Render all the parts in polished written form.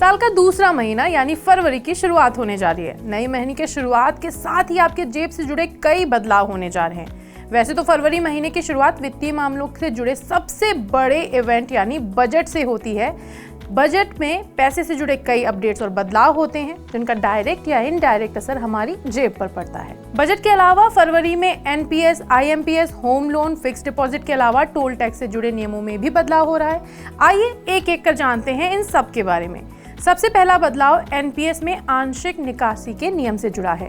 साल का दूसरा महीना यानी फरवरी की शुरुआत होने जा रही है। नए महीने के शुरुआत के साथ ही आपके जेब से जुड़े कई बदलाव होने जा रहे हैं। वैसे तो फरवरी महीने की शुरुआत वित्तीय मामलों से जुड़े सबसे बड़े इवेंट यानी बजट से होती है। बजट में पैसे से जुड़े कई अपडेट्स और बदलाव होते हैं जिनका डायरेक्ट या इनडायरेक्ट असर हमारी जेब पर पड़ता है। बजट के अलावा फरवरी में NPS, IMPS, home loan, fix deposit के अलावा टोल टैक्स से जुड़े नियमों में भी बदलाव हो रहा है। आइए एक एक कर जानते हैं इन सब के बारे में। सबसे पहला बदलाव एनपीएस में आंशिक निकासी के नियम से जुड़ा है।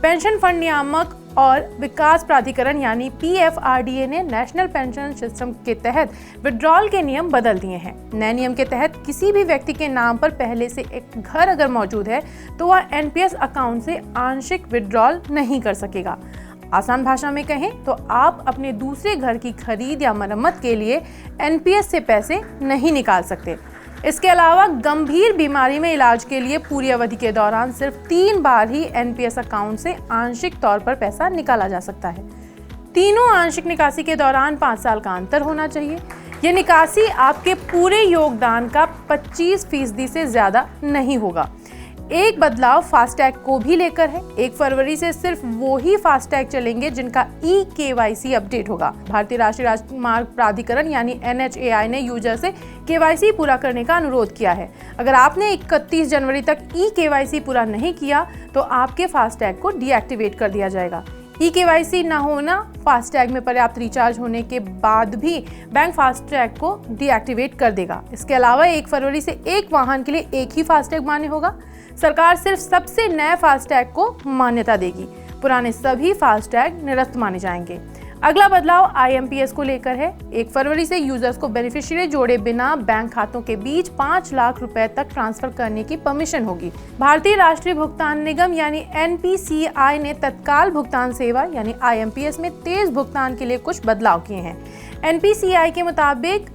पेंशन फंड नियामक और विकास प्राधिकरण यानी पीएफआरडीए ने नेशनल पेंशन सिस्टम के तहत विड्रॉल के नियम बदल दिए हैं। नए नियम के तहत किसी भी व्यक्ति के नाम पर पहले से एक घर अगर मौजूद है तो वह एनपीएस अकाउंट से आंशिक विड्रॉल नहीं कर सकेगा। आसान भाषा में कहें तो आप अपने दूसरे घर की खरीद या मरम्मत के लिए एनपीएस से पैसे नहीं निकाल सकते। इसके अलावा गंभीर बीमारी में इलाज के लिए पूरी अवधि के दौरान सिर्फ 3 बार ही एनपीएस अकाउंट से आंशिक तौर पर पैसा निकाला जा सकता है। तीनों आंशिक निकासी के दौरान 5 साल का अंतर होना चाहिए। ये निकासी आपके पूरे योगदान का 25% से ज्यादा नहीं होगा। एक बदलाव फास्टैग को भी लेकर है। 1 फरवरी से सिर्फ वो ही फास्टैग चलेंगे जिनका ई-केवाईसी अपडेट होगा। भारतीय राष्ट्रीय राजमार्ग प्राधिकरण यानी एनएचएआई ने यूजर से केवाईसी पूरा करने का अनुरोध किया है। अगर आपने 31 जनवरी तक ई-केवाईसी पूरा नहीं किया तो आपके फास्टैग को डीएक्टिवेट कर दिया जाएगा। ई-केवाईसी ना होना, फास्टैग में पर्याप्त रिचार्ज होने के बाद भी बैंक फास्टैग को डीएक्टिवेट कर देगा। इसके अलावा 1 फरवरी से एक वाहन के लिए एक ही फास्टैग मान्य होगा। सरकार सिर्फ सबसे नए फास्टैग को मान्यता देगी, पुराने सभी फास्टैग निरस्त माने जाएंगे। अगला बदलाव आईएमपीएस को लेकर है। 1 फरवरी से यूजर्स को बेनिफिशियरी जोड़े बिना बैंक खातों के बीच 5 लाख रुपए तक ट्रांसफर करने की परमिशन होगी। भारतीय राष्ट्रीय भुगतान निगम यानी एनपीसीआई ने तत्काल भुगतान सेवा यानी आईएमपीएस में तेज भुगतान के लिए कुछ बदलाव किए हैं। एनपीसीआई के मुताबिक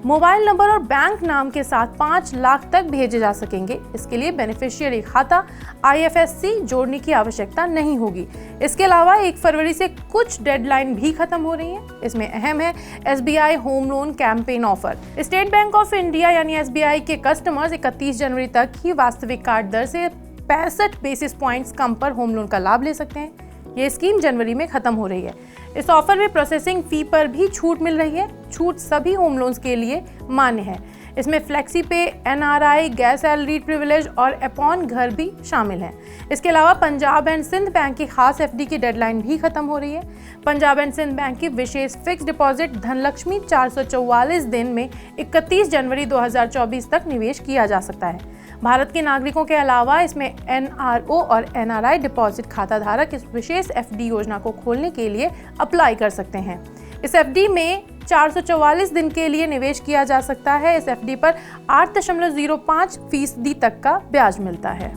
मोबाइल नंबर और बैंक नाम के साथ 5 लाख तक भेजे जा सकेंगे। इसके लिए बेनिफिशियरी खाता आईएफएससी जोड़ने की आवश्यकता नहीं होगी। इसके अलावा 1 फरवरी से कुछ डेडलाइन भी खत्म हो रही हैं। इसमें अहम है SBI home loan campaign offer. State bank of India यानी एसबीआई के कस्टमर्स 31 जनवरी तक ही वास्तविक कार्ड दर से 65 बेसिस पॉइंट्स कम पर होम लोन का लाभ ले सकते हैं। ये स्कीम जनवरी में खत्म हो रही है। इस ऑफर में प्रोसेसिंग फी पर भी छूट मिल रही है। छूट सभी होम लोन्स के लिए मान्य है। इसमें फ्लेक्सी पे, एनआरआई, गैस सैलरी प्रिविलेज और अपॉन घर भी शामिल हैं। इसके अलावा पंजाब एंड सिंध बैंक की खास एफडी की डेडलाइन भी खत्म हो रही है। पंजाब एंड सिंध बैंक की विशेष फिक्स डिपॉजिट धनलक्ष्मी 444 दिन में 31 जनवरी 2024 तक निवेश किया जा सकता है। भारत के नागरिकों के अलावा इसमें एनआरओ और एनआरआई डिपॉजिट खाता धारक इस विशेष एफडी योजना को खोलने के लिए अप्लाई कर सकते हैं। इस एफडी में 444 दिन के लिए निवेश किया जा सकता है। इस एफडी पर 8.05% तक का ब्याज मिलता है।